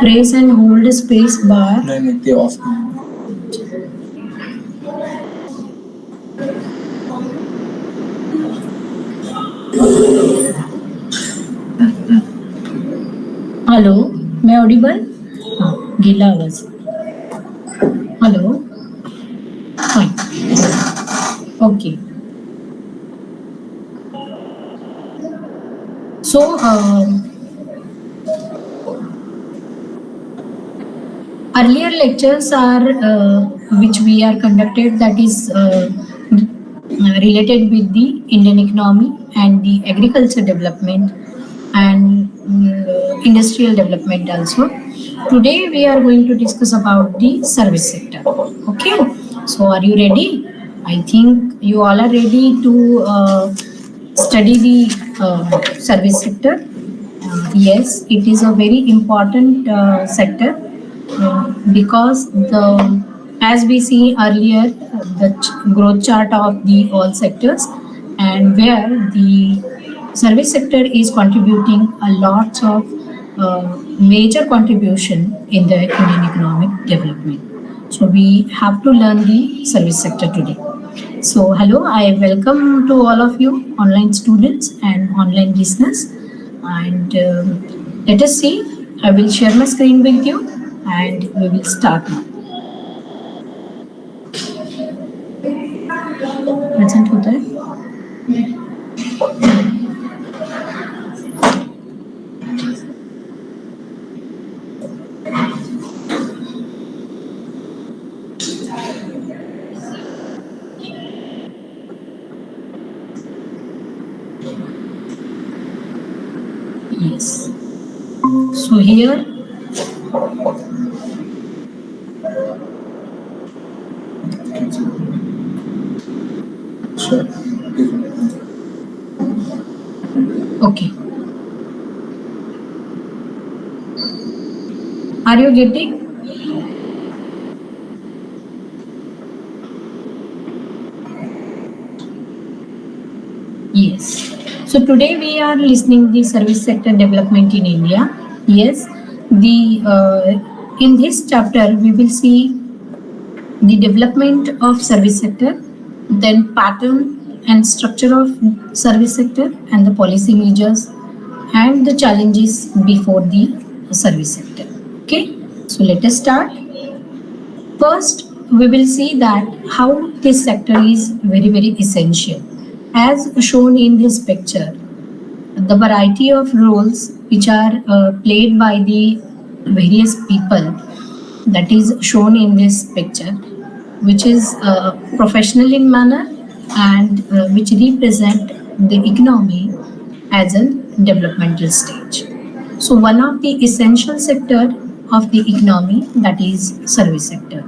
Press and hold space bar. नाही ते of. Hello, मैं ऑडिबल? हां, गेला आवाज. हॅलो, हां, okay. So, earlier lectures are which we are conducted, that is related with the Indian economy and the agriculture development and industrial development also. Today we are going to discuss about the service sector. Okay, so are you ready? I think you all are ready to study the service sector. Yes, it is a very important sector because as we see earlier the growth chart of the all sectors, and where the service sector is contributing a lot of major contribution in the Indian economic development. So we have to learn the service sector today. So hello, I welcome to all of you online students and online listeners, and let us see. I will share my screen with you and we will start now. Present होता है? Yes. So here Sure. okay. Are you getting? Yes. So today we are listening the service sector development in India. Yes, the in this chapter we will see the development of service sector, then pattern and structure of service sector, and the policy measures and the challenges before the service sector. Okay, so let us start. First, we will see that how this sector is very essential. As shown in this picture, the variety of roles which are played by the various people, that is shown in this picture, which is professional in manner and which represent the economy as a developmental stage. So one of the essential sector of the economy, that is service sector.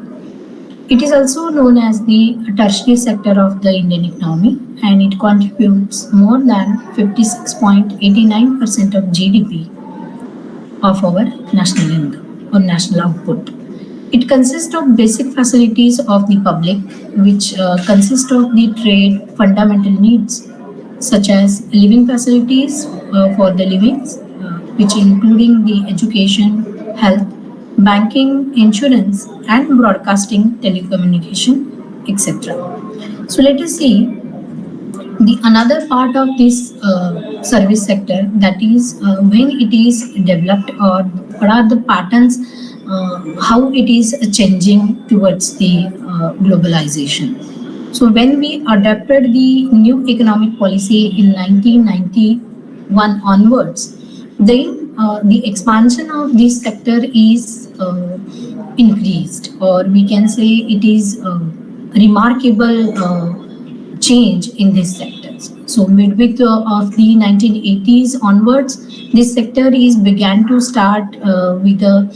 It is also known as the tertiary sector of the Indian economy, and it contributes more than 56.89% of GDP of our national income or national output. It consists of basic facilities of the public, which consist of the trade fundamental needs, such as living facilities for the livings, which including the education, health, banking, insurance, and broadcasting, telecommunication, etc. So let us see the another part of this service sector, that is when it is developed, or what are the patterns, how it is changing towards the globalization. So when we adopted the new economic policy in 1991 onwards, then the expansion of this sector is increased, or we can say it is remarkable change in these sectors. So midway of the 1980s onwards, this sector is began to start with a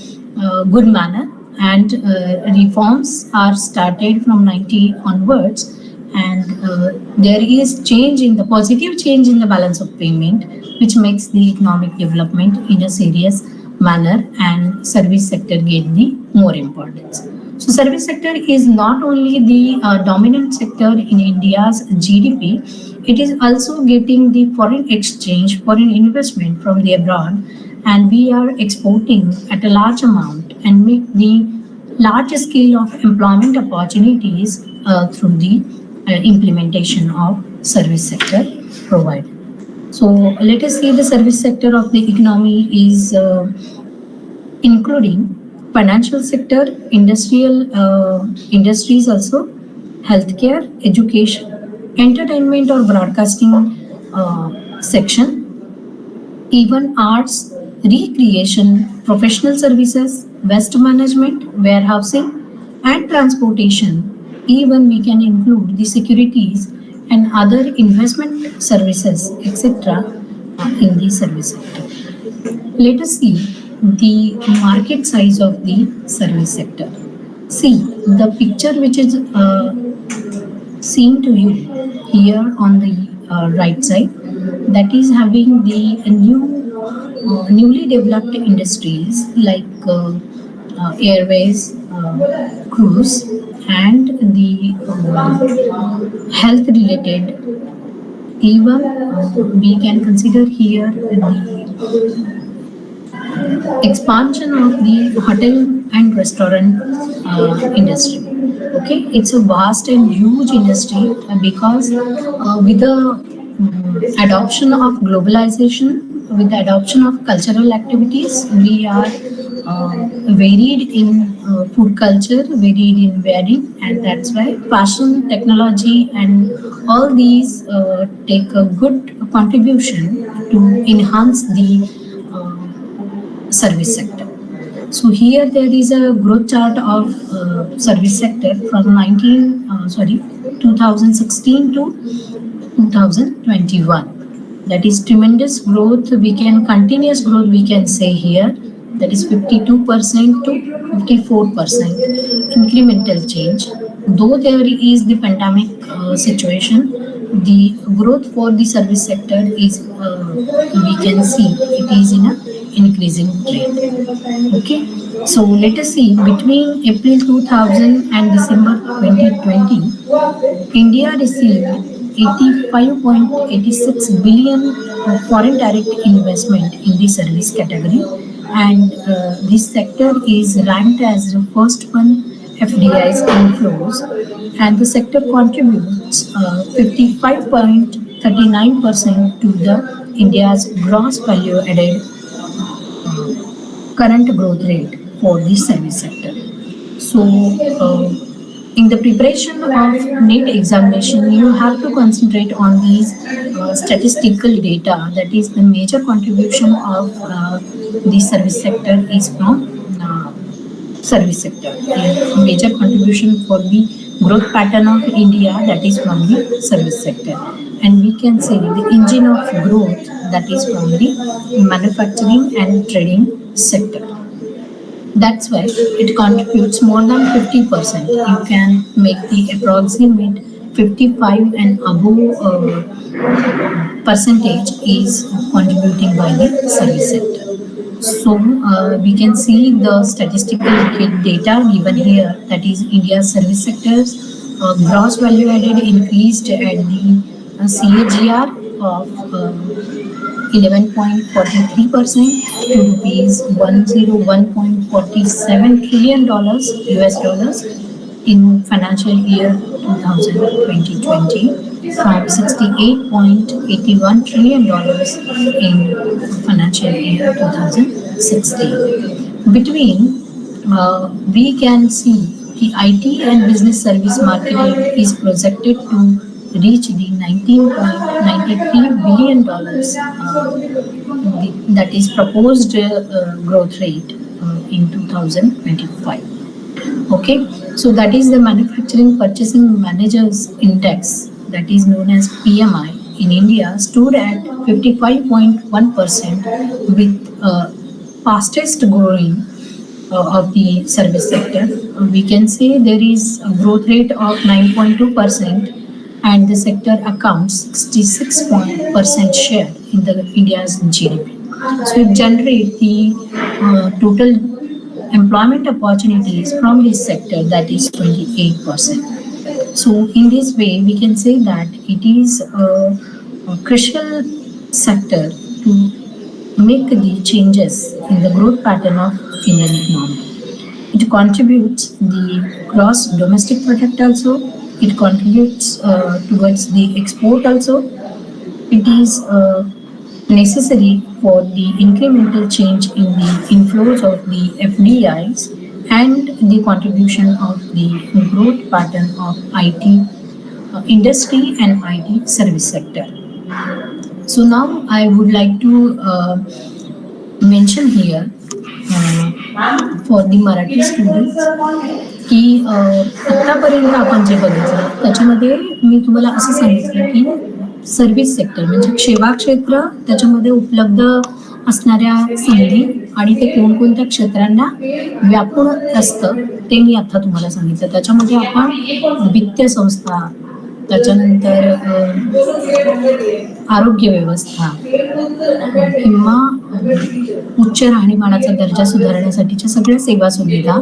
good manner, and reforms are started from 90 onwards, and there is change in the positive change in the balance of payment, which makes the economic development in a serious manner, and service sector get the more importance. So service sector is not only the dominant sector in India's GDP, it is also getting the foreign exchange, foreign investment from the abroad, and we are exporting at a large amount and make the large scale of employment opportunities through the implementation of service sector provided. So let us see the service sector of the economy is including financial sector, industries also, healthcare, education, entertainment or broadcasting section, even arts, recreation, professional services, waste management, warehousing, and transportation. Even we can include the securities and other investment services, etc., in the service sector. Let us see the market size of the service sector. See the picture which is seen to you here on the right side, that is having the newly developed industries like airways, cruise, and the health related. Even we can consider here the expansion of the hotel and restaurant industry. Okay, it's a vast and huge industry because with the adoption of globalization, with the adoption of cultural activities, we are varied in food culture, varied in wedding, and that's why fashion, technology, and all these take a good contribution to enhance the service sector. So here there is a growth chart of service sector from 2016 to 2021. That is tremendous growth. We can continuous growth. We can say here that is 52% to 54% incremental change. Though there is the pandemic situation, the growth for the service sector is we can see it is in a increasing trend. Okay, so let us see between April 2000 and December 2020, India received 85.86 billion foreign direct investment in the service category, and this sector is ranked as the first one FDI's inflows, and the sector contributes 55.39% to the India's gross value added current growth rate for the service sector. So, in the preparation of NEET examination, you have to concentrate on these statistical data. That is, the major contribution of the service sector is from service sector. The major contribution for the growth pattern of India, that is from the service sector. And we can say the engine of growth, that is from the manufacturing and trading sector. That's why it contributes more than 50%. You can make the approximate 55 and above percentage is contributing by the service sector. So we can see the statistical data given here, that is India's service sectors gross value added increased at the CAGR of 11.43% to rupees 101.47 trillion dollars US dollars in financial year 2020 from 68.81 trillion dollars in financial year 2016. Between we can see the IT and business service market is projected to reach the $19.93 billion that is proposed growth rate in 2025. Okay, so that is the manufacturing purchasing managers index, that is known as PMI in India, stood at 55.1% with fastest growing of the service sector. We can say there is a growth rate of 9.2%, and the sector accounts 66% share in the India's GDP. So it generates the total employment opportunities from this sector, that is 28%. So in this way, we can say that it is a crucial sector to make the changes in the growth pattern of Indian economy. It contributes the gross domestic product also. It contributes towards the export also. It is necessary for the incremental change in the inflows of the FDIs and the contribution of the growth pattern of IT industry and IT service sector. So now I would like to mention here for the Marathi students की आत्तापर्यंत आपण जे बघितलं त्याच्यामध्ये मी तुम्हाला असं सांगितलं की service sector म्हणजे सेवा क्षेत्र, त्याच्यामध्ये उपलब्ध असणाऱ्या संधी आणि ते कोणकोणत्या क्षेत्रांना व्यापून असतं ते मी आता तुम्हाला सांगितलं. त्याच्यामध्ये आपण वित्तीय संस्था, त्याच्यानंतर आरोग्य व्यवस्था किंवा उच्च राहणीमानाचा दर्जा सुधारण्यासाठीच्या सगळ्या सेवा सुविधा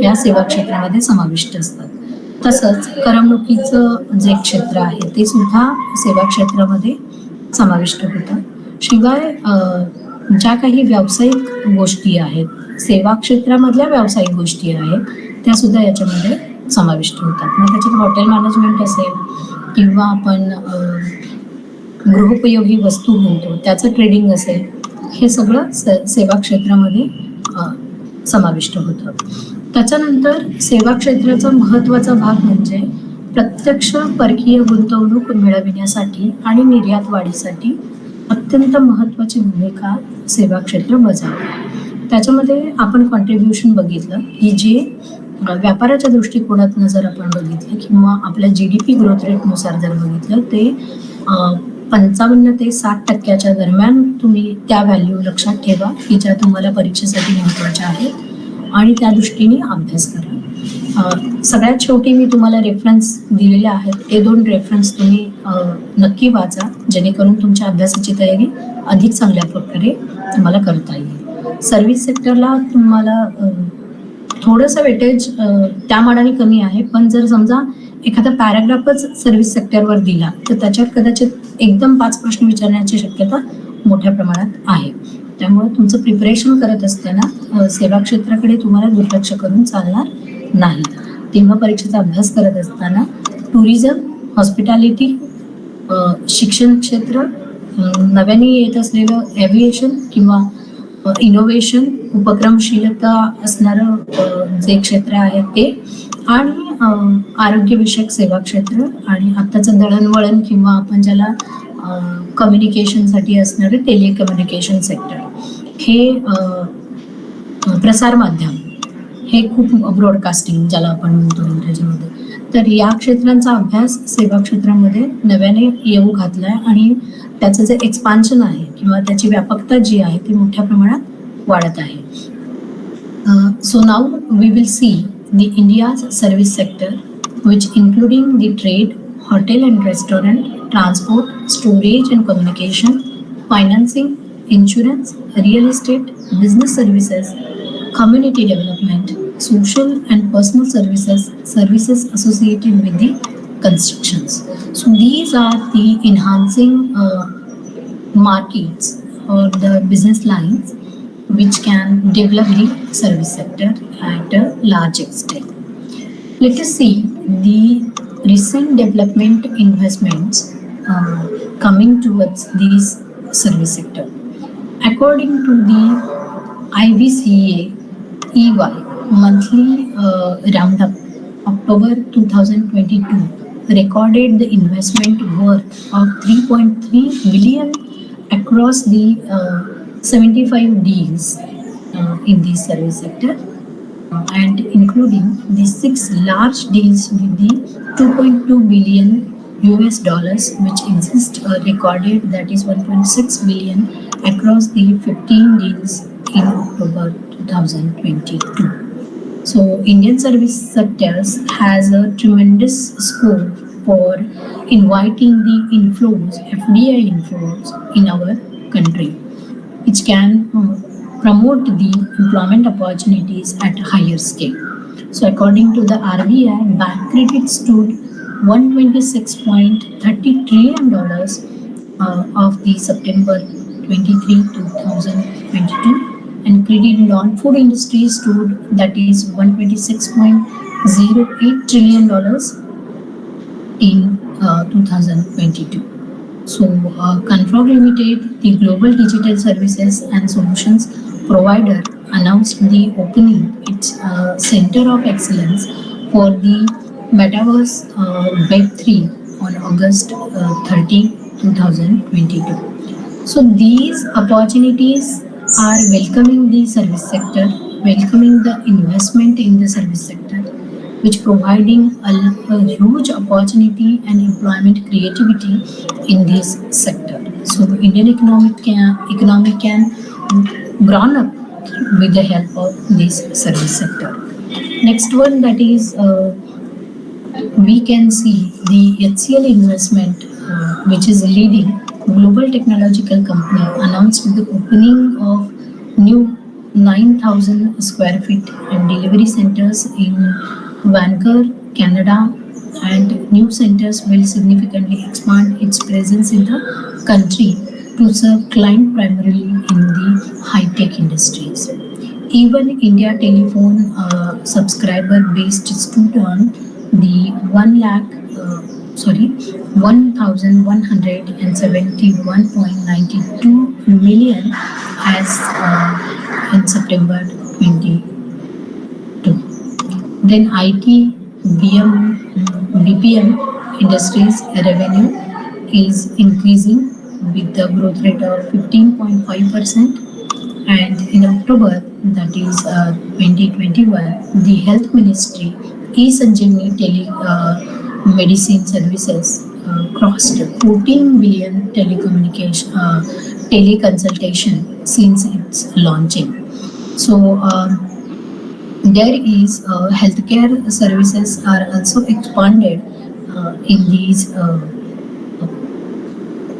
या सेवा क्षेत्रामध्ये समाविष्ट असतात. तसंच करमणुकीचं जे क्षेत्र आहे ते सुद्धा सेवा क्षेत्रामध्ये समाविष्ट होतं. शिवाय ज्या काही व्यावसायिक गोष्टी आहेत, सेवा क्षेत्रामधल्या व्यावसायिक गोष्टी आहेत त्या सुद्धा याच्यामध्ये समाविष्ट होतात. मग त्याच्यात हॉटेल मॅनेजमेंट असेल किंवा आपण गृहोपयोगी वस्तू म्हणतो त्याचं ट्रेडिंग असेल, हे सगळं सेवा क्षेत्रामध्ये समाविष्ट होतं. त्याच्यानंतर सेवा क्षेत्राचा महत्त्वाचा भाग म्हणजे प्रत्यक्ष परकीय गुंतवणूक मिळविण्यासाठी आणि निर्यात वाढीसाठी अत्यंत महत्त्वाची भूमिका सेवा क्षेत्र बजावते. त्याच्यामध्ये आपण कॉन्ट्रीब्युशन बघितलं की जे व्यापाराच्या दृष्टिकोनातून जर आपण बघितलं किंवा आपल्या GDP ग्रोथ रेटनुसार जर बघितलं ते 55 ते 60% दरम्यान तुम्ही त्या व्हॅल्यू लक्षात ठेवा की ज्या तुम्हाला परीक्षेसाठी महत्त्वाच्या आहेत आणि त्या दृष्टीने अभ्यास करा. सगळ्यात शेवटी मी तुम्हाला रेफरन्स दिलेले आहेत, ते 2 रेफरन्स तुम्ही नक्की वाचा जेणेकरून तुमच्या अभ्यासाची तयारी अधिक चांगल्या प्रकारे तुम्हाला करता येईल. सर्व्हिस सेक्टरला तुम्हाला थोडंसं वेटेज त्या मानाने कमी आहे, पण जर समजा एखादा पॅराग्राफच सर्व्हिस सेक्टरवर दिला तर त्याच्यात कदाचित एकदम 5 प्रश्न विचारण्याची शक्यता मोठ्या प्रमाणात आहे. त्यामुळे तुमचं प्रिपरेशन करत असताना सेवा क्षेत्राकडे तुम्हाला दुर्लक्ष करून चालणार नाही. तेव्हा परीक्षेचा अभ्यास करत असताना टुरिझम, हॉस्पिटॅलिटी, शिक्षण क्षेत्र, नव्याने येत असलेलं एव्हिएशन किंवा इनोव्हेशन, उपक्रमशीलता असणारं जे क्षेत्र आहे ते, आणि आरोग्यविषयक सेवा क्षेत्र, आणि आत्ताचं दळणवळण किंवा आपण ज्याला कम्युनिकेशनसाठी असणारं टेलिकम्युनिकेशन सेक्टर, हे प्रसारमाध्यम, हे खूप ब्रॉडकास्टिंग ज्याला आपण म्हणतो इंग्रजीमध्ये, तर या क्षेत्रांचा अभ्यास सेवा क्षेत्रामध्ये नव्याने येऊ घातलाय आणि त्याचं जे एक्सपान्शन आहे किंवा त्याची व्यापकता जी आहे ती मोठ्या प्रमाणात वाढत आहे. So now we will see the India's service sector, which including the trade, hotel and restaurant, transport, storage and communication, financing, insurance, real estate, business services, community development, social and personal services, services associated with the constructions. So these are the enhancing markets or the business lines which can develop the service sector at a large extent. Let us see the recent development investments coming towards this service sector. According to the IBCA EY monthly roundup, October 2022 recorded the investment worth of 3.3 billion across the 75 deals in the service sector, and including the 6 large deals with the 2.2 billion US dollars, which exist recorded, that is 1.6 billion across the 15 deals in October 2022. So Indian service sectors has a tremendous scope for inviting the inflows, FDI inflows in our country, which can promote the employment opportunities at a higher scale. So according to the RBI, bank credit stood $126.30 trillion of the September 2023-2022, and credit non-food industry stood that is $126.08 trillion in 2022. So, Control Limited, the global digital services and solutions provider, announced the opening its Center of Excellence for the Metaverse Web3 on August 30, 2022. So these opportunities are welcoming the service sector, welcoming the investment in the service sector, which providing a huge opportunity and employment creativity in this sector. So Indian economic can grown up with the help of this service sector. Next one, that is we can see the HCL investment, which is a leading global technological company, announced the opening of new 9,000 square feet and delivery centers in Vancouver, Canada, and new centers will significantly expand its presence in the country to serve clients primarily in the high-tech industries. Even India Telephone subscriber base stood on the 1,171.92 million as in September 2022. Then IT BPM industries revenue is increasing with the growth rate of 15.5%, and in October, that is 2021, the Health Ministry e-Sanjeevani medicine services crossed 14 billion teleconsultation since its launching. So there is healthcare services are also expanded in these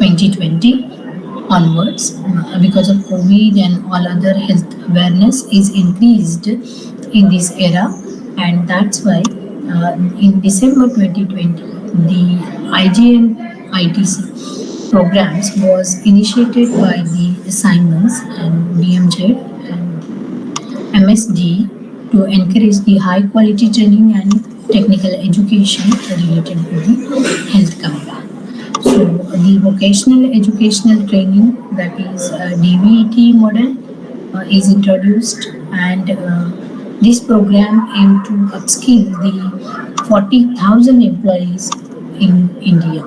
2020 onwards because of COVID and all other health awareness is increased in this era, and that's why in December 2020 the IGN ITC programs was initiated by the Simons and BMJ and MSD to encourage the high quality training and technical education related to the health career. So the vocational educational training, that is DVET model, is introduced, and this program aimed to upskill the 40,000 employees in India.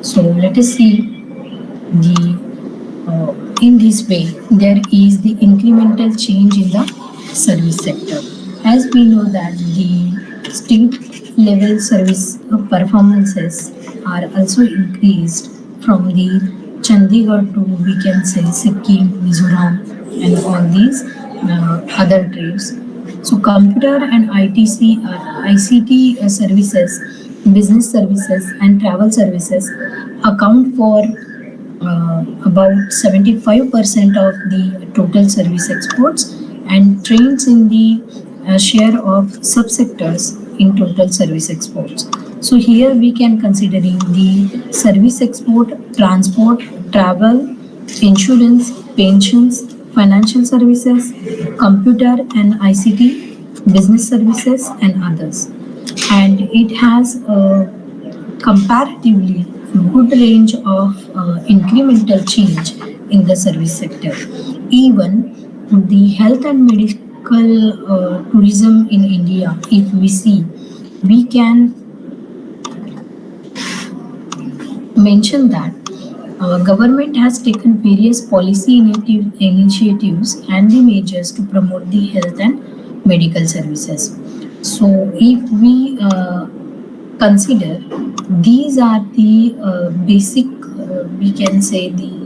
So let us see the in this way there is the incremental change in the service sector. As we know that the state level service performances are also increased from the Chandigarh to, we can say, Sikkim, Mizoram, and all these other trades. So computer and ICT services, business services, and travel services account for about 75% of the total service exports, and trends in the share of subsectors in total service exports. So here we can considering the service export, transport, travel, insurance, pensions, financial services, computer and ICT, business services, and others. And it has a comparatively good range of incremental change in the service sector. Even the health and medical tourism in India, if we see, we can mention that our government has taken various policy initiatives and the measures to promote the health and medical services. So if we consider these are the basic, we can say the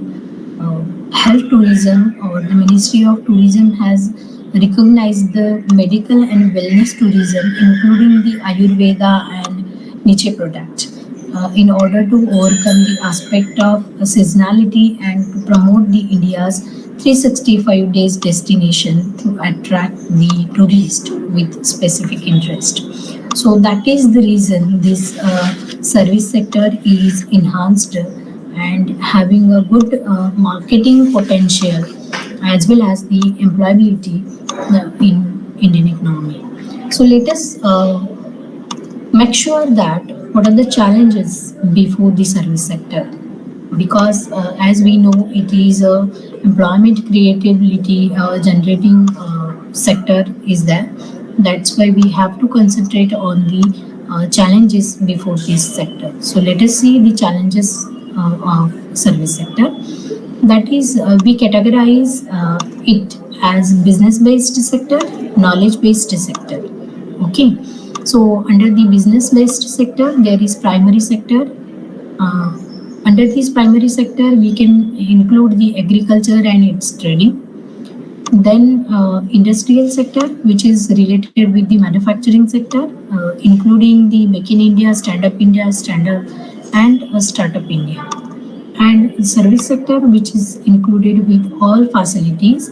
health tourism, or the Ministry of Tourism has recognized the medical and wellness tourism, including the Ayurveda and niche products, in order to overcome the aspect of seasonality and to promote the India's 365 days destination to attract the tourist with specific interest. So that is the reason this service sector is enhanced and having a good marketing potential as well as the employability in Indian economy. So let us make sure that what are the challenges before the service sector, because as we know it is a employment creativity generating sector is there. That's why we have to concentrate on the challenges before this sector. So let us see the challenges of service sector. That is, we categorize it as business based sector, knowledge based sector. Okay, so under the business based sector there is primary sector. uh, Under this primary sector we can include the agriculture and its trading. Then industrial sector, which is related with the manufacturing sector, including the Make in India, Stand Up India, Standard and Startup India. And service sector, which is included with all facilities,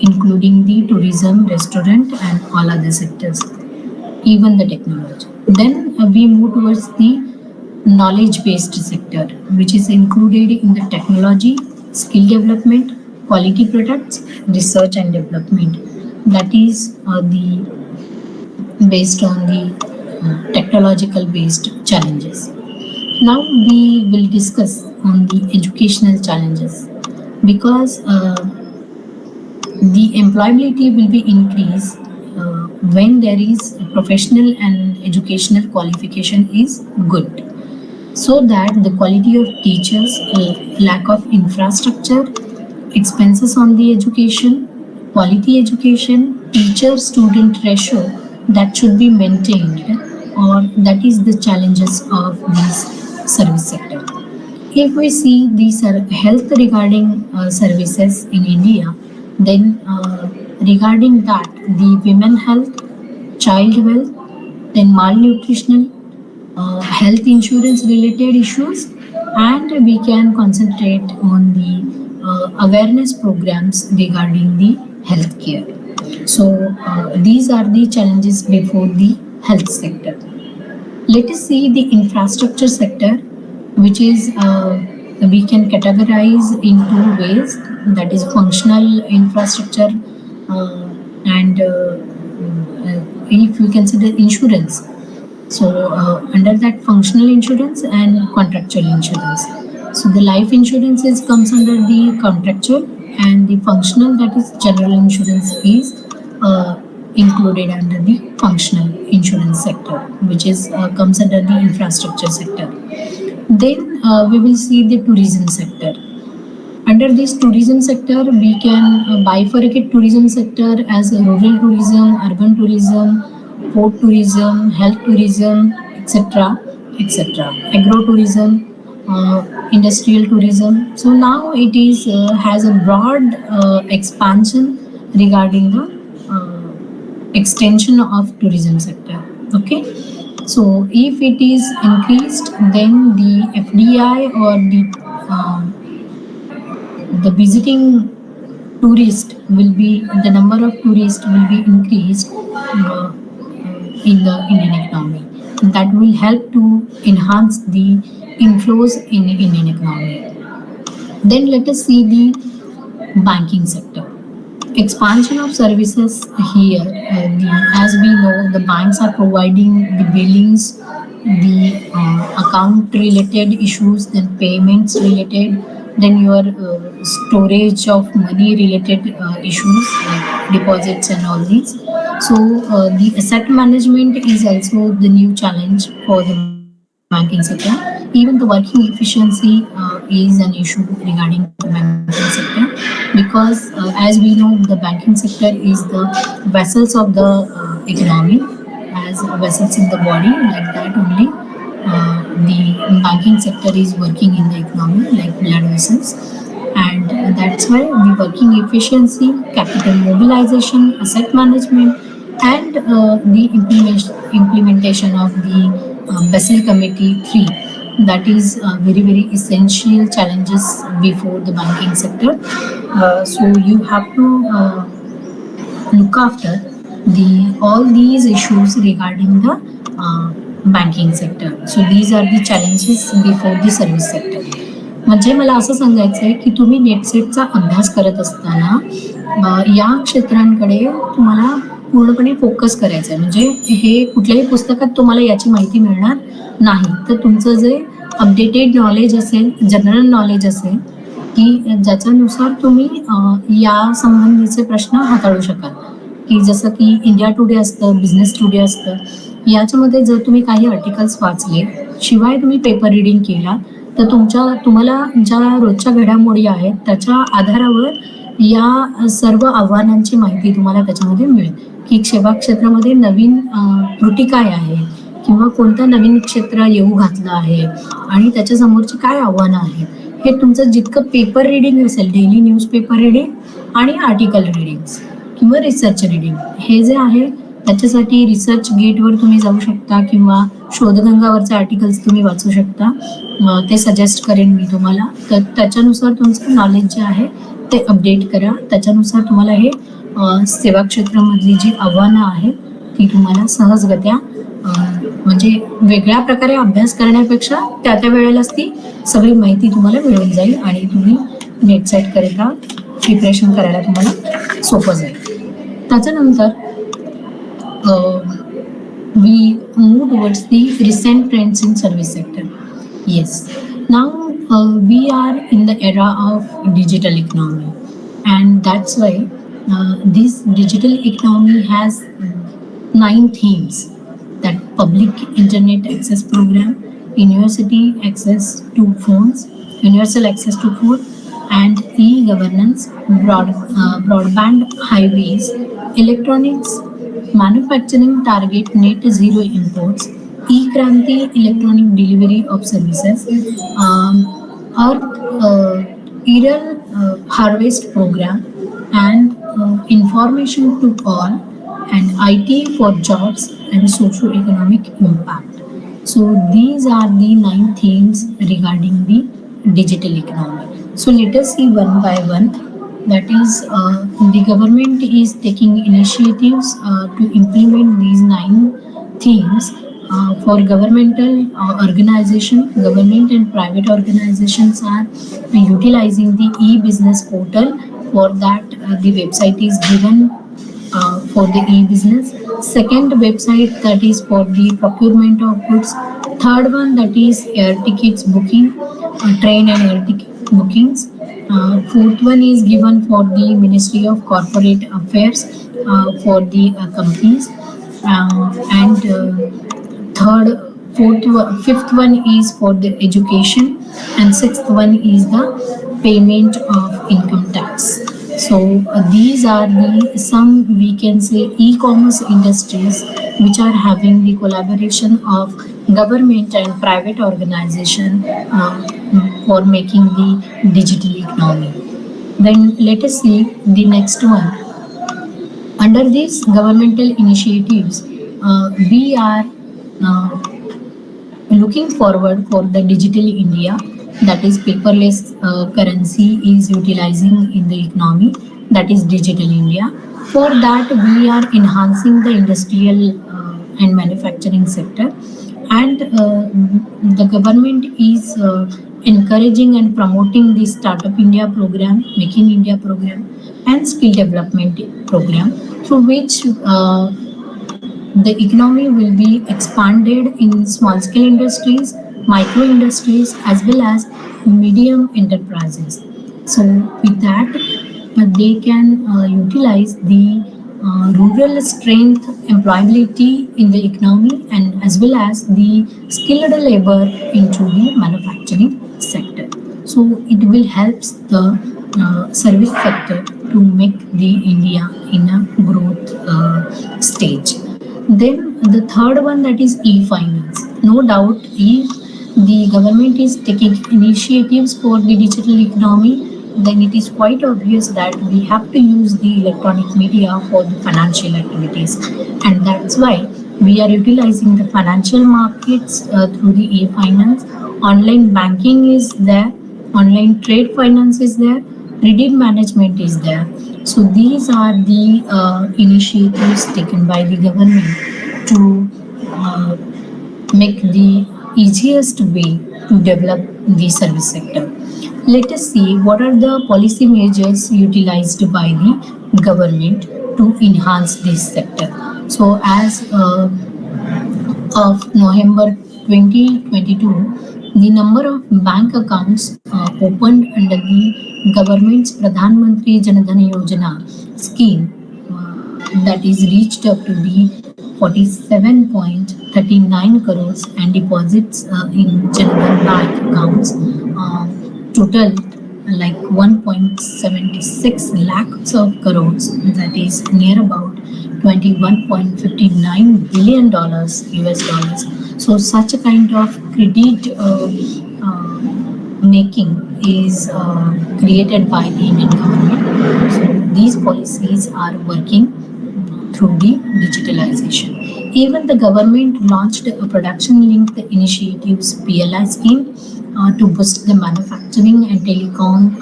including the tourism, restaurant, and all other sectors, even the technology. Then we move towards the knowledge based sector, which is included in the technology, skill development, quality products, research and development. That is the based on the technological based challenges. Now we will discuss on the educational challenges, because the employability will be increased when there is professional and educational qualification is good, so that the quality of teachers, lack of infrastructure, expenses on the education, quality education, teacher student ratio, that should be maintained, or that is the challenges of this service sector. If we see the health regarding services in India, then regarding that, the women health, child health, then malnutritional, health insurance related issues, and we can concentrate on the awareness programs regarding the healthcare. So these are the challenges before the health sector. Let us see the infrastructure sector, which is we can categorize in two ways. That is functional infrastructure, and if we consider insurance, so under that functional insurance and contractual insurance. So the life insurance is comes under the contractual, and the functional, that is general insurance, is included under the functional insurance sector, which is comes under the infrastructure sector. Then we will see the tourism sector. Under this tourism sector, we can bifurcate tourism sector as rural tourism, urban tourism, port tourism, health tourism, etc., etc., agro tourism, industrial tourism. So now it is has a broad expansion regarding the extension of tourism sector. Okay, so if it is increased, then the FDI or the visiting tourist will be, the number of tourists will be increased in the Indian economy. That will help to enhance the inflows in Indian economy. Then let us see the banking sector. Expansion of services here. As we know, the banks are providing the billings, the account related issues, then payments related, then your storage of money related issues like deposits and all these. So the asset management is also the new challenge for the banking sector. Even the working efficiency is an issue regarding the banking sector, because as we know, the banking sector is the vessels of the economy, as vessels in the body, like that only. The banking sector is working in the economy like blood vessels, and that's why the working efficiency, capital mobilization, asset management, and the implementation of the Basel Committee 3, that is very essential challenges before the banking sector. So you have to look after the all these issues regarding the banking sector. So these are the challenges before the service sector. म्हणजे मला असं सांगायचं आहे की तुम्ही नेटसेटचा अभ्यास करत असताना या क्षेत्रांकडे तुम्हाला पूर्णपणे फोकस करायचा आहे. म्हणजे हे कुठल्याही पुस्तकात तुम्हाला याची माहिती मिळणार नाही. तर तुमचं जे अपडेटेड नॉलेज असेल, जनरल नॉलेज असेल, की ज्याच्यानुसार तुम्ही या संबंधीचे प्रश्न हाताळू शकाल. की जसं की इंडिया टुडे असतं, बिझनेस टुडे असतं. याच्यामध्ये जर तुम्ही काही आर्टिकल्स वाचले, शिवाय तुम्ही पेपर रीडिंग केला, तर तुम्हाला ज्या रोजच्या घडामोडी आहेत, त्याच्या आधारावर या सर्व आव्हानांची माहिती तुम्हाला त्याच्यामध्ये मिळेल. की सेवा क्षेत्रामध्ये नवीन त्रुटी काय आहे? किंवा कोणतं नवीन क्षेत्र येऊ घातलं आहे आणि त्याच्यासमोरची काय आव्हानं आहेत? हे तुमचं जितकं पेपर रीडिंग असेल, डेली न्यूजपेपर रीडिंग आणि आर्टिकल रीडिंग्स किंवा रिसर्च रीडिंग हे जे आहे त्याच्यासाठी रिसर्च गेटवर तुम्ही जाऊ शकता किंवा शोधगंगावरचे आर्टिकल्स तुम्ही वाचू शकता. ते सजेस्ट करेन मी तुम्हाला. तर त्याच्यानुसार तुमचं नॉलेज जे आहे ते अपडेट करा. त्याच्यानुसार तुम्हाला हे सेवा क्षेत्रामधली जी आव्हानं आहेत ती तुम्हाला सहजगत्या म्हणजे वेगळ्या प्रकारे अभ्यास करण्यापेक्षा त्या वेळेलाच ती सगळी माहिती तुम्हाला मिळून जाईल आणि तुम्ही नेट करिता प्रिपरेशन करायला तुम्हाला सोपं जाईल. त्याच्यानंतर we move towards the recent trends in service sector. Yes, now we are in the era of digital economy, and that's why this digital economy has 9 themes: that public internet access program, university access to phones, universal access to food, and e-governance, broadband highways, electronics, manufacturing target net zero imports, e-Kranti electronic delivery of services, earth aerial harvest program, and information to all, and IT for jobs and socio-economic impact. So these are the 9 themes regarding the digital economy. So let us see one by one. That is, the government is taking initiatives to implement these 9 themes for governmental organization. Government and private organizations are utilizing the e-business portal. For that, the website is given for the e-business. Second website that is for the procurement of goods. Third one that is air tickets booking, train and air ticket bookings. Fourth one is given for the Ministry of Corporate Affairs for the companies. And fifth one is for the education, and sixth one is the payment of income tax. So these are the some we can say e-commerce industries which are having the collaboration of government and private organization for making the digital economy. Then let us see the next one. Under these governmental initiatives, we are uh, looking forward for the digital India, that is paperless currency is utilizing in the economy, that is digital India. For that, we are enhancing the industrial and manufacturing sector, and the government is encouraging and promoting the Startup India program, Making India program, and skill development program, through which the economy will be expanded in small scale industries, micro industries, as well as medium enterprises. So, with that, they can utilize the rural strength employability in the economy, and as well as the skilled labor into the manufacturing sector. So, it will help the service sector to make the India in a growth stage. Then the third one, that is e-finance. No doubt, if the government is taking initiatives for the digital economy, then it is quite obvious that we have to use the electronic media for the financial activities, and that's why we are utilizing the financial markets through the e-finance. Online banking is there, online trade finance is there, credit management is there. So these are the initiatives taken by the government to make the easiest way to develop the service sector. Let us see what are the policy measures utilized by the government to enhance this sector. So, as of November 2022, the number of bank accounts opened under the government's Pradhan Mantri Jan Dhan Yojana scheme that is reached up to the 47.39 crores, and deposits in Jan Dhan bank accounts total like 1.76 lakhs of crores, that is near about 21.59 billion dollars US dollars. So such a kind of credit uh, making is created by the Indian government. So these policies are working through the digitalization. Even the government launched a production linked initiatives PLI scheme to boost the manufacturing and telecom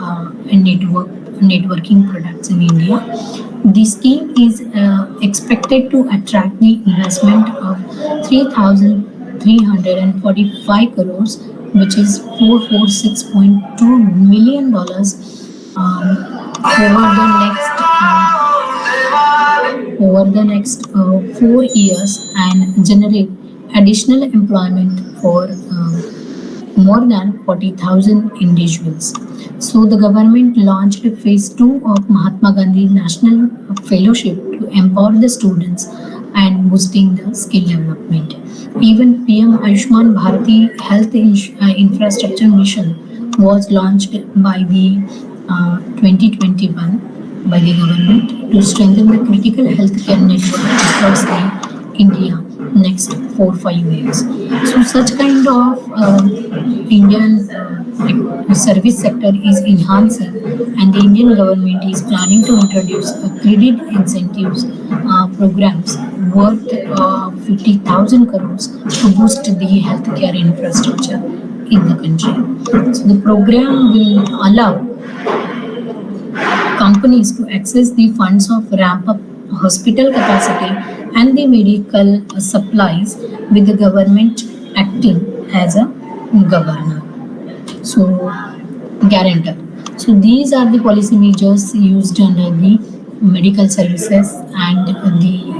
and networking products in India. The scheme is expected to attract the investment of 3,345 crores, which is $446.2 million over the next 4 years, and generate additional employment for more than 40,000 individuals. So the government launched phase 2 of Mahatma Gandhi National Fellowship to empower the students and boosting the skill development. Even PM Ayushman Bharati Infrastructure Mission was launched by the 2021 by the government to strengthen the critical healthcare network across the India next 4 5 years. So such kind of Indian service sector is enhancing, and the Indian government is planning to introduce a credit incentives programs worth 50,000 crores to boost the healthcare infrastructure in the country. So the program will allow companies to access the funds of ramp up hospital capacity and the medical supplies, with the government acting as a governor. So, guarantor. So these are the policy measures used under the medical services and the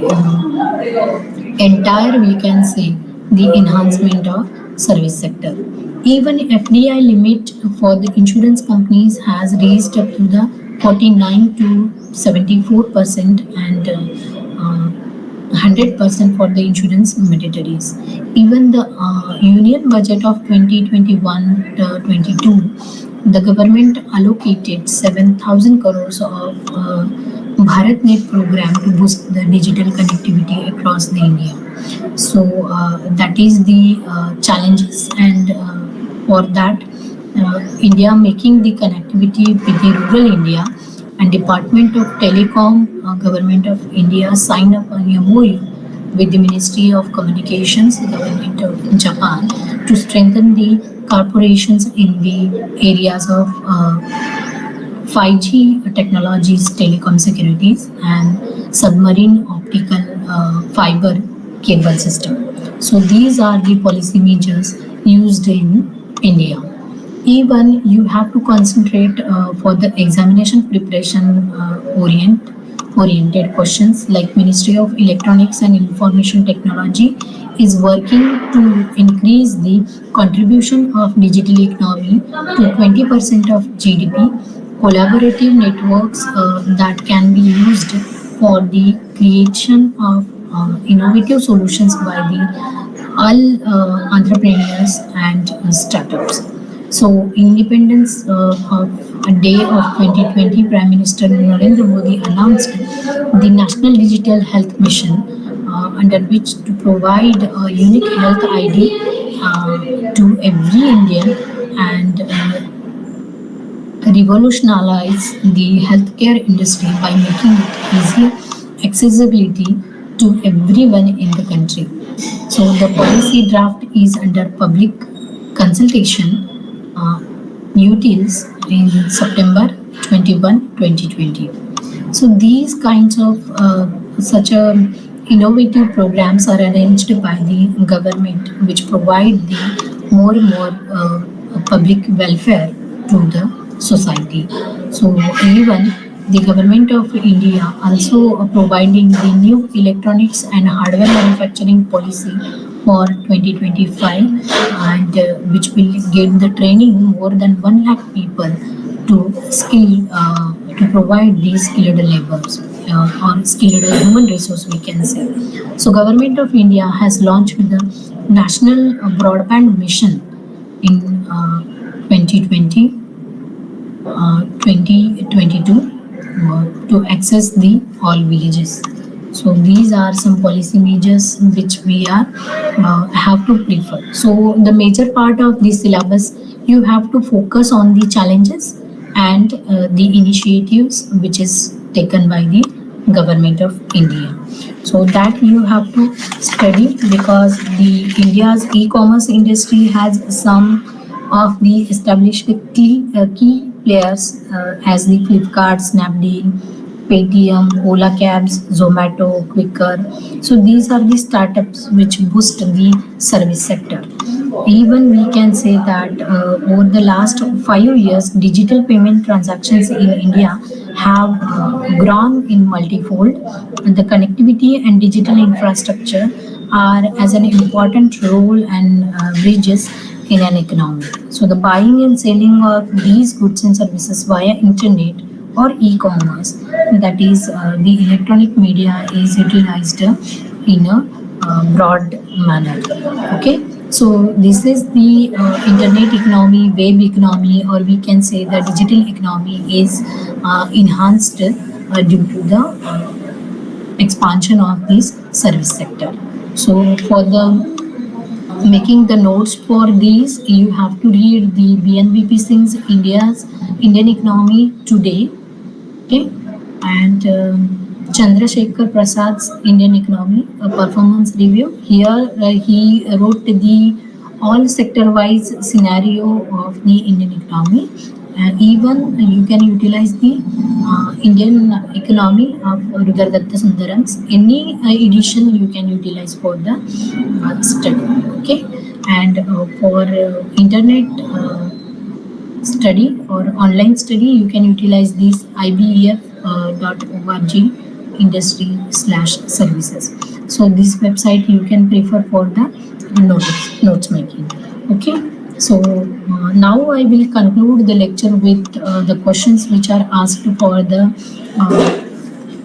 entire, we can say, the enhancement of service sector. Even FDI limit for the insurance companies has raised up to the 49 to 74%, and 100% for the insurance mandatories. Even the union budget of 2021-22, the government allocated 7,000 crores of BharatNet program to boost the digital connectivity across the India. So that is the challenges, and for that, India making the connectivity with the rural India, and Department of Telecom, Government of India signed up an MOU with the Ministry of Communications, Government of Japan, to strengthen the corporations in the areas of 5G technologies, telecom securities, and submarine optical fiber cable system. So these are the policy measures used in India. Even you have to concentrate for the examination preparation oriented questions, like Ministry of Electronics and Information Technology is working to increase the contribution of digital economy to 20% of GDP. Collaborative networks that can be used for the creation of innovative solutions by the all entrepreneurs and startups. So, Independence of a day of 2020, Prime Minister Narendra Modi announced the National Digital Health Mission, under which to provide a unique health ID to every Indian, and revolutionize the healthcare industry by making it easier accessibility to everyone in the country. So the policy draft is under public consultation, utils in September 21, 2020. So these kinds of such a innovative programs are arranged by the government, which provide the more and more public welfare to the society. So even the government of India also providing the new electronics and hardware manufacturing policy for 2025, and which will give the training more than 1 lakh people to to provide these skilled labors, or skilled human resource, we can say. So government of India has launched the national broadband mission in 2020 2022 to access the all villages. So these are some policy measures which we are have to prefer. So the major part of the syllabus, you have to focus on the challenges and the initiatives which is taken by the government of India. So that you have to study, because the India's e-commerce industry has some of the established key players as the Flipkart, Snapdeal, Paytm, Ola Cabs, Zomato, Quicker. So these are the startups which boost the service sector. Even we can say that over the last 5 years, digital payment transactions in India have grown in multifold. The connectivity and digital infrastructure are as an important role and bridges in an economy. So the buying and selling of these goods and services via internet or e-commerce, that is the electronic media, is utilized in a broad manner. Okay, so this is the internet economy, web economy, or we can say the digital economy is enhanced due to the expansion of this service sector. So for the making the notes for these, you have to read the BNVP Singh's Indian Economy Today, okay, and Chandrasekhar Prasad's Indian Economy, a performance review. Here he wrote the all sector-wise scenario of the Indian economy. Even you can utilize the Indian economy of Rudradatta Sundaram's. Any edition you can utilize for the study. Okay, and for internet study or online study, you can utilize this ibef.org industry/services. So this website you can prefer for the notes making. Okay, so now I will conclude the lecture with the questions which are asked for the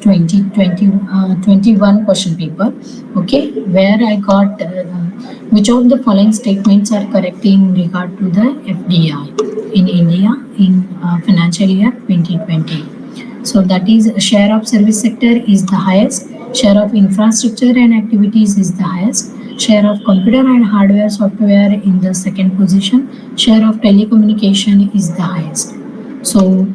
21 question paper. Okay, where I got which of the following statements are correct in regard to the FDI in India in financial year 2020. So that is share of service sector is the highest, share of infrastructure and activities is the highest, share of computer and hardware software in the second position, share of telecommunication is the highest. So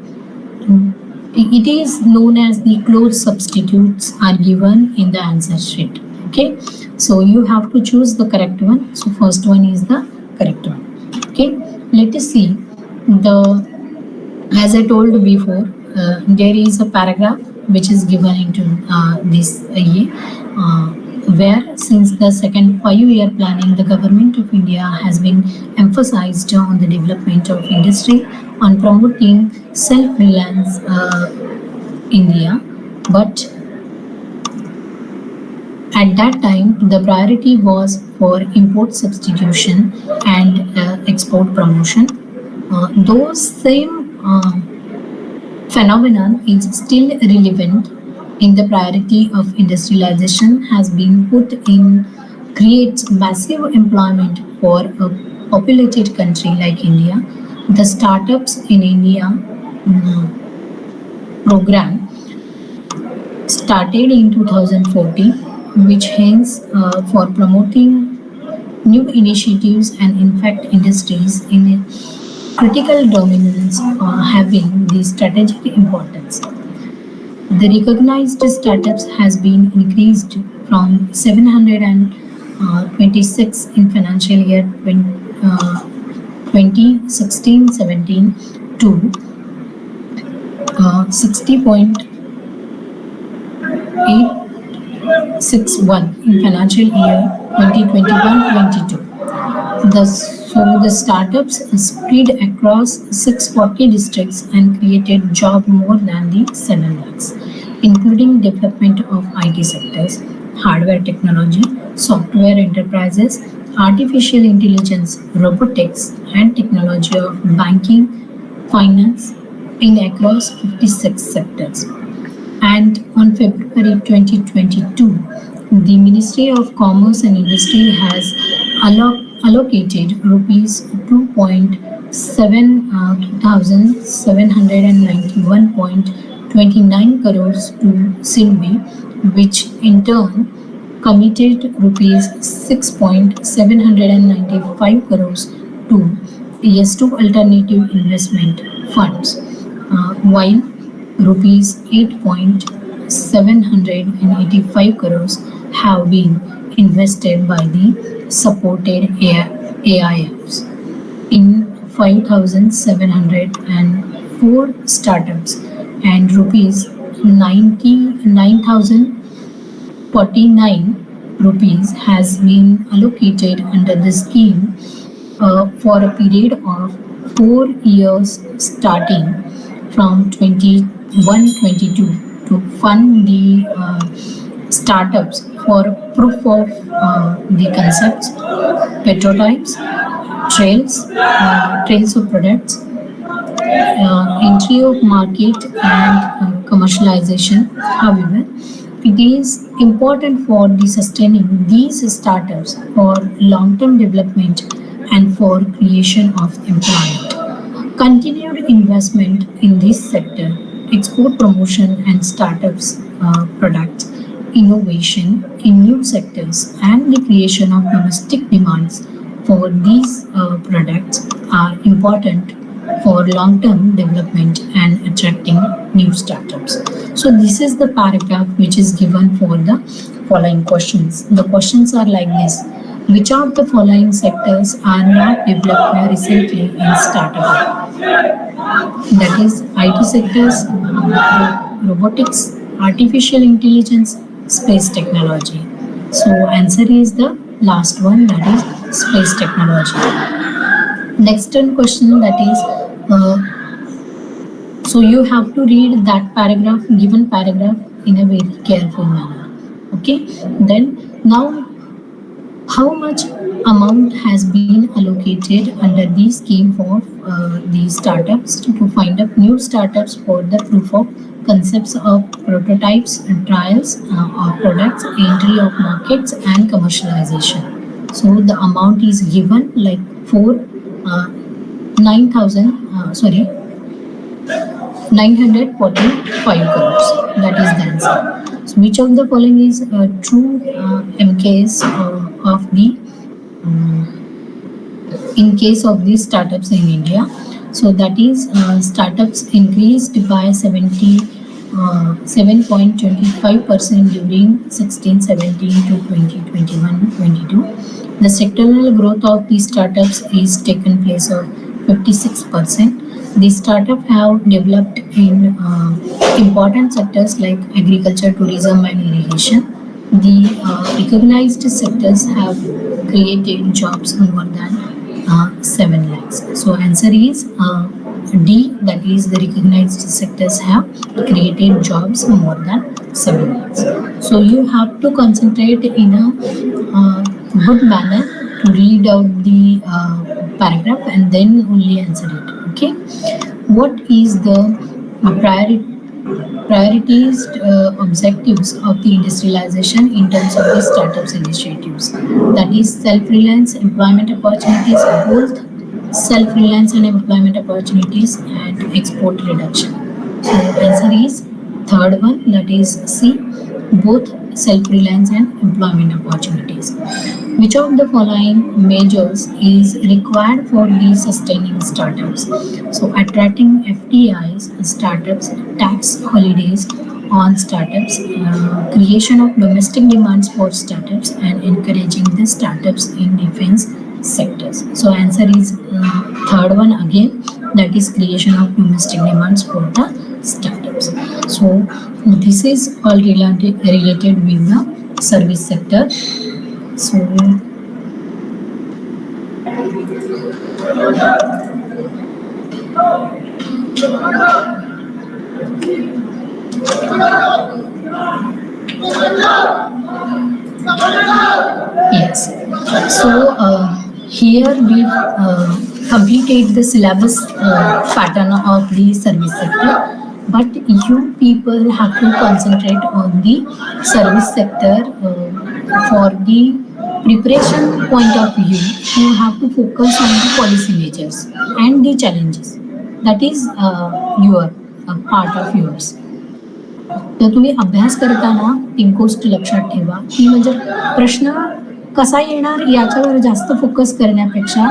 it is known as the close substitutes are given in the answer sheet. Okay, so you have to choose the correct one. So first one is the correct one. Okay, let us see the, as I told before, there is a paragraph which is given into this year, where since the second 5-year planning, the government of India has been emphasized on the development of industry, on promoting self-reliance India, but at that time the priority was for import substitution and export promotion. Those same phenomenon is still relevant in the priority of industrialization has been put in creates massive employment for a populated country like India. The startups in India program started in 2014, which hence for promoting new initiatives and in fact industries in critical dominance having the strategic importance. The recognized startups has been increased from 726 in financial year 2016-17 to 60.861 in financial year 2021-22. The So the startups spread across 640 districts and created job more than the 7 lakhs, including development of IT sectors, hardware technology, software enterprises, artificial intelligence, robotics, and technology of banking, finance in across 56 sectors. And on February 2022, the Ministry of Commerce and Industry has allocated rupees 2,791.29 crores to SINBI, which in turn committed rupees 6.795 crores to S2 Alternative Investment Funds, while rupees 8.785 crores have been invested by the supported AIFs in 5,704 startups, and rupees 99,049 rupees has been allocated under the scheme for a period of 4 years starting from 21-22 to fund the startups for proof of the concepts, prototypes, trails of products, entry of market and commercialization. However, it is important for the sustaining these startups for long-term development and for creation of employment. Continued investment in this sector, export promotion and startups products, innovation in new sectors, and the creation of domestic demands for these products are important for long-term development and attracting new startups. So this is the paragraph which is given for the following questions. The questions are like this. Which of the following sectors are not developed recently in startup? That is IT sectors, robotics, artificial intelligence, space technology. So answer is the last one, that is space technology. Next one question, that is so you have to read that paragraph, given paragraph, in a very careful manner. Okay, then now how much amount has been allocated under the scheme for the startups to find up new startups for the proof of concepts of prototypes and trials of products, entry of markets and commercialization. So the amount is given like for 945 crores. That is the answer. So which of the following is true in case of the in case of these startups in India? So that is startups increased by 7.25% during 16-17 to 2021-22. The sectoral growth of these startups is taken place of 56%. These startups have developed in important sectors like agriculture, tourism, and irrigation. The recognized sectors have created jobs more than 7 lakhs. So answer is D, that is the recognized sectors have created jobs more than 7 lakhs. So you have to concentrate in a good manner to read out the paragraph and then only answer it. Okay, what is the prioritized objectives of the industrialization in terms of the startups initiatives? That is self-reliance, employment opportunities, both self-reliance and employment opportunities, and export reduction. So answer is third one, that is C, both self-reliance and employment opportunities. Which of the following measures is required for the sustaining startups? So attracting FDIs, startups, tax holidays on startups, creation of domestic demands for startups, and encouraging the startups in defense sectors. So answer is third one again, that is creation of domestic demands for the startups. So this is all related with the service sector. So Yes. So here we completed the syllabus pattern of the service sector, but you people have to concentrate on the service sector for the preparation point of view. You have to focus on the policy measures and the challenges. That is your part of yours. तर तुम्ही अभ्यास करताना एक गोष्ट लक्षात ठेवा की म्हणजे प्रश्न कसा येणार याच्यावर जास्त फोकस करण्यापेक्षा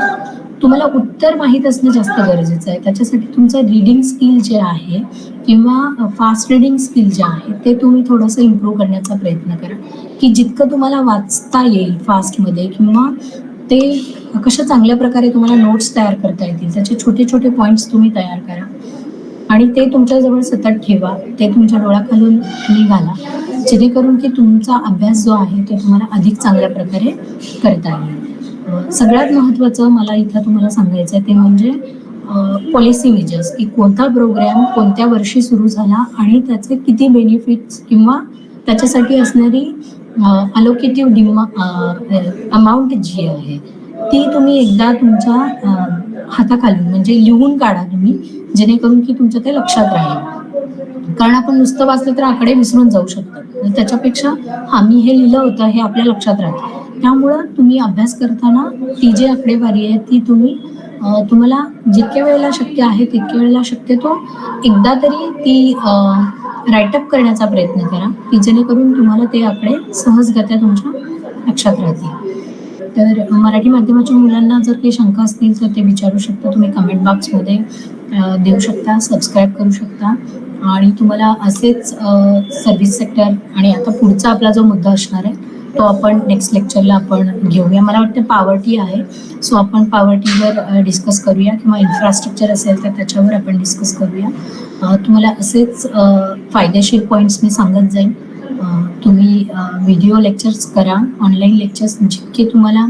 तुम्हाला उत्तर माहीत असणं जास्त गरजेचं आहे. त्याच्यासाठी तुमचं रीडिंग स्किल जे आहे किंवा फास्ट रीडिंग स्किल जे आहे ते तुम्ही थोडंसं इम्प्रूव्ह करण्याचा प्रयत्न करा, की जितकं तुम्हाला वाचता येईल फास्टमध्ये किंवा ते कशा चांगल्या प्रकारे तुम्हाला नोट्स तयार करता येतील त्याचे छोटे छोटे पॉईंट्स तुम्ही तयार करा आणि ते तुमच्याजवळ सतत ठेवा. ते तुमच्या डोळ्याखालून तुम्ही घाला, जेणेकरून की तुमचा अभ्यास जो आहे तो तुम्हाला अधिक चांगल्या प्रकारे करता येईल. सगळ्यात महत्त्वाचं मला इथं तुम्हाला सांगायचं आहे ते म्हणजे पॉलिसी मेजर्स, की कोणता प्रोग्रॅम कोणत्या वर्षी सुरू झाला आणि त्याचे किती बेनिफिट्स किंवा त्याच्यासाठी असणारी अलोकेटिव्ह अमाऊंट जी आहे ती तुम्ही एकदा तुमच्या हाताखालून म्हणजे लिहून काढा तुम्ही, जेणेकरून की तुमच्या ते लक्षात राहील. कारण आपण नुसतं वाचलं तर आकडे विसरून जाऊ शकतात. त्याच्यापेक्षा मी हे लिहिलं होतं हे आपल्या लक्षात राहतं. त्यामुळं तुम्ही अभ्यास करताना ती जी आकडेवारी आहे ती तुम्हाला जितक्या वेळेला शक्य आहे तितक्या वेळेला शक्यतो एकदा तरी ती राईटअप करण्याचा प्रयत्न करा, की जेणेकरून तुम्हाला ते आकडे सहजगत्या तुमच्या लक्षात राहतील. तर मराठी माध्यमाच्या मुलांना जर काही शंका असतील तर ते विचारू शकता. तुम्ही कमेंट बॉक्समध्ये देऊ शकता, सबस्क्राईब करू शकता आणि तुम्हाला असेच सर्व्हिस सेक्टर आणि आता पुढचा आपला जो मुद्दा असणार आहे तो आपण नेक्स्ट लेक्चरला आपण घेऊया. मला वाटतं पॉवर्टी आहे, सो आपण पॉवर्टीवर डिस्कस करूया किंवा इन्फ्रास्ट्रक्चर असेल तर त्याच्यावर आपण डिस्कस करूया. तुम्हाला असेच फायदेशीर पॉईंट्स मी सांगत जाईन. तुम्ही व्हिडिओ लेक्चर्स करा, ऑनलाईन लेक्चर्स जितके तुम्हाला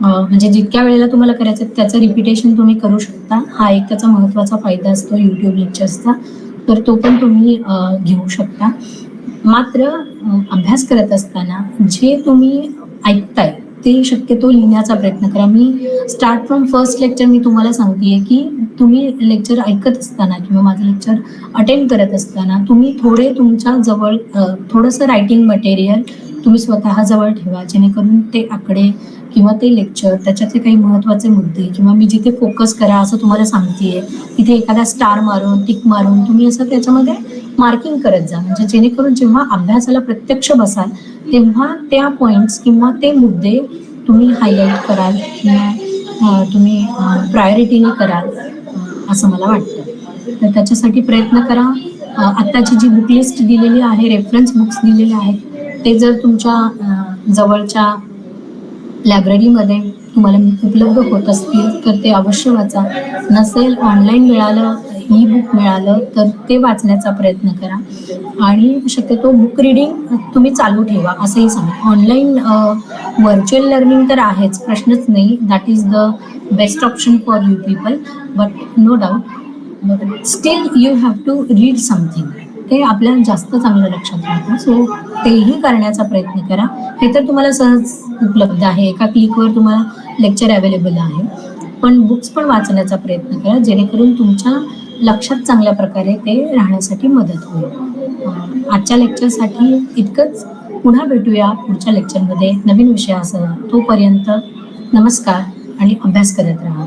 म्हणजे जितक्या वेळेला तुम्हाला करायचं त्याचं रिपिटेशन तुम्ही करू शकता. हा एक त्याचा महत्त्वाचा फायदा असतो यूट्यूब लेक्चर्सचा, तर तो पण तुम्ही घेऊ शकता. मात्र अभ्यास करत असताना जे तुम्ही ऐकताय ते शक्यतो लिहिण्याचा प्रयत्न करा. मी स्टार्ट फ्रॉम फर्स्ट लेक्चर मी तुम्हाला सांगतेय की तुम्ही लेक्चर ऐकत असताना किंवा माझं लेक्चर अटेंड करत असताना तुम्ही थोडे तुमच्या जवळ थोडंसं रायटिंग मटेरियल तुम्ही स्वतः जवळ ठेवा, जेणेकरून ते आकडे किंवा ते लेक्चर त्याच्यातले काही महत्त्वाचे मुद्दे किंवा मी जिथे फोकस करा असं तुम्हाला सांगतेय तिथे एखादा स्टार मारून टिक मारून तुम्ही असं त्याच्यामध्ये मार्किंग करत जा, म्हणजे जेणेकरून जेव्हा अभ्यासाला प्रत्यक्ष बसाल तेव्हा त्या पॉईंट्स किंवा ते मुद्दे तुम्ही हायलाईट कराल किंवा तुम्ही प्रायोरिटीने कराल असं मला वाटतं. तर त्याच्यासाठी प्रयत्न करा. आत्ताची जी बुक लिस्ट दिलेली आहे, रेफरन्स बुक्स दिलेले आहेत ते जर तुमच्या जवळच्या लायब्ररीमध्ये तुम्हाला उपलब्ध होत असतील तर ते अवश्य वाचा. नसेल ऑनलाईन मिळालं, ई बुक मिळालं तर ते वाचण्याचा प्रयत्न करा आणि शक्यतो बुक रिडिंग तुम्ही चालू ठेवा असंही सांगा. ऑनलाईन व्हर्च्युअल लर्निंग तर आहेच, प्रश्नच नाही. That is the best option for you people, but no doubt still you have to read something. ते आपल्याला जास्त चांगलं लक्षात राहतं, सो तेही करण्याचा प्रयत्न करा. हे तर तुम्हाला सहज उपलब्ध आहे, एका क्लिकवर तुम्हाला लेक्चर अवेलेबल आहे. पण बुक्स पण वाचण्याचा प्रयत्न करा, जेणेकरून तुमच्या लक्षात चांगल्या प्रकारे ते राहण्यासाठी मदत होईल. आजच्या लेक्चरसाठी इतकंच. पुन्हा भेटूया पुढच्या लेक्चरमध्ये नवीन विषयासह. तोपर्यंत नमस्कार आणि अभ्यास करत राहा.